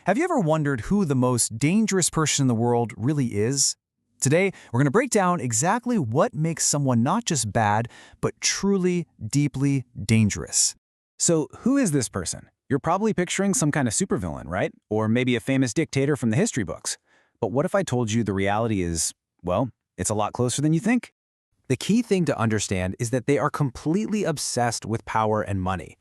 Have you ever wondered who the most dangerous person in the world really is? Today, we're going to break down exactly what makes someone not just bad, but truly, deeply dangerous. So, who is this person? You're probably picturing some kind of supervillain, right? Or maybe a famous dictator from the history books. But what if I told you the reality is, well, it's a lot closer than you think? The key thing to understand is that they are completely obsessed with power and money.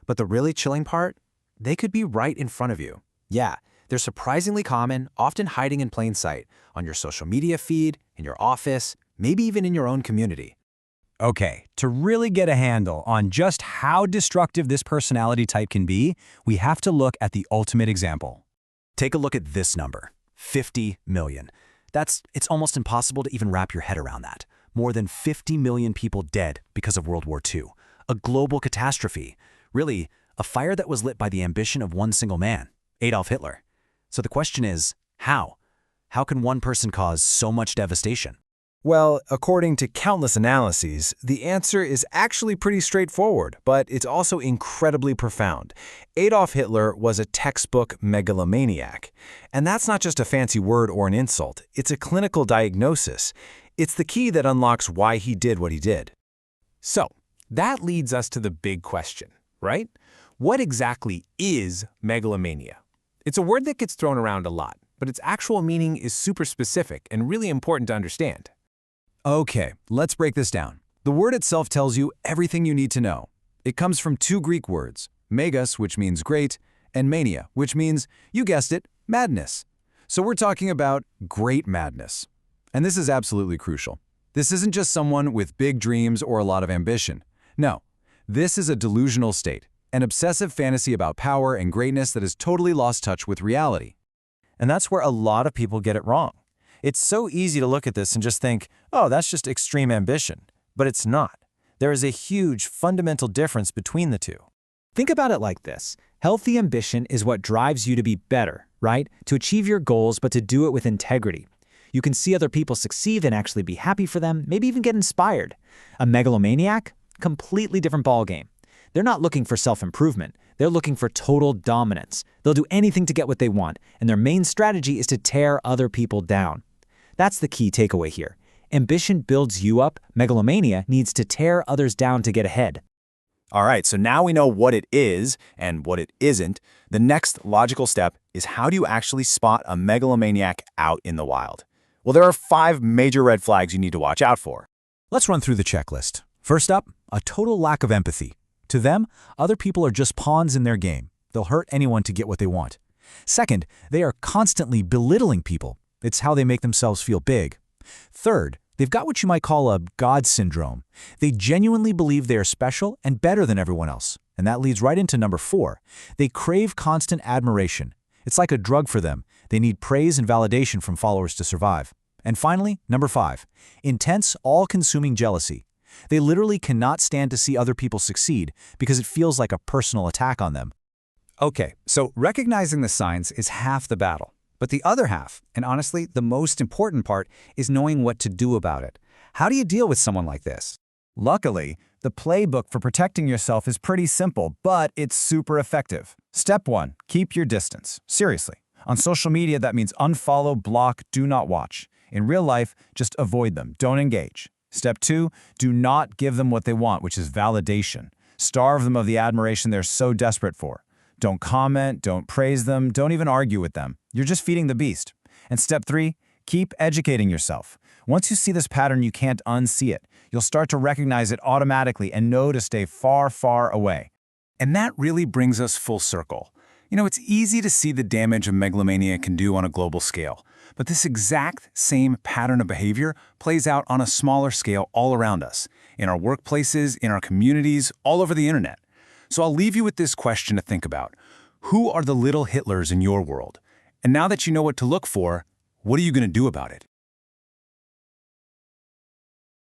But the really chilling part? They could be right in front of you. Yeah, they're surprisingly common, often hiding in plain sight, on your social media feed, in your office, maybe even in your own community. Okay, to really get a handle on just how destructive this personality type can be, we have to look at the ultimate example. Take a look at this number, 50 million. It's almost impossible to even wrap your head around that. More than 50 million people dead because of World War II. A global catastrophe. Really, a fire that was lit by the ambition of one single man, Adolf Hitler. So the question is, how? How can one person cause so much devastation? Well, according to countless analyses, the answer is actually pretty straightforward, but it's also incredibly profound. Adolf Hitler was a textbook megalomaniac. And that's not just a fancy word or an insult, it's a clinical diagnosis. It's the key that unlocks why he did what he did. So, that leads us to the big question, right? What exactly is megalomania? It's a word that gets thrown around a lot, but its actual meaning is super specific and really important to understand. Okay, let's break this down. The word itself tells you everything you need to know. It comes from two Greek words, megas, which means great, and mania, which means, you guessed it, madness. So we're talking about great madness. And this is absolutely crucial. This isn't just someone with big dreams or a lot of ambition. No, this is a delusional state, an obsessive fantasy about power and greatness that has totally lost touch with reality. And that's where a lot of people get it wrong. It's so easy to look at this and just think, oh, that's just extreme ambition. But it's not. There is a huge fundamental difference between the two. Think about it like this. Healthy ambition is what drives you to be better, right? To achieve your goals, but to do it with integrity. You can see other people succeed and actually be happy for them, maybe even get inspired. A megalomaniac? Completely different ballgame. They're not looking for self-improvement. They're looking for total dominance. They'll do anything to get what they want, and their main strategy is to tear other people down. That's the key takeaway here. Ambition builds you up. Megalomania needs to tear others down to get ahead. All right, so now we know what it is and what it isn't. The next logical step is, how do you actually spot a megalomaniac out in the wild? Well, there are 5 major red flags you need to watch out for. Let's run through the checklist. First up, a total lack of empathy. To them, other people are just pawns in their game. They'll hurt anyone to get what they want. Second, they are constantly belittling people. It's how they make themselves feel big. Third, they've got what you might call a God syndrome. They genuinely believe they are special and better than everyone else. And that leads right into number 4. They crave constant admiration. It's like a drug for them. They need praise and validation from followers to survive. And finally, number 5. Intense, all-consuming jealousy. They literally cannot stand to see other people succeed because it feels like a personal attack on them. Okay, so recognizing the signs is half the battle. But the other half, and honestly, the most important part, is knowing what to do about it. How do you deal with someone like this? Luckily, the playbook for protecting yourself is pretty simple, but it's super effective. Step 1, keep your distance. Seriously. On social media, that means unfollow, block, do not watch. In real life, just avoid them, don't engage. Step 2, do not give them what they want, which is validation. Starve them of the admiration they're so desperate for. Don't comment, don't praise them, don't even argue with them. You're just feeding the beast. And step 3, keep educating yourself. Once you see this pattern, you can't unsee it. You'll start to recognize it automatically and know to stay far, far away. And that really brings us full circle. You know, it's easy to see the damage a megalomania can do on a global scale. But this exact same pattern of behavior plays out on a smaller scale all around us, in our workplaces, in our communities, all over the internet. So I'll leave you with this question to think about. Who are the little Hitlers in your world? And now that you know what to look for, what are you going to do about it?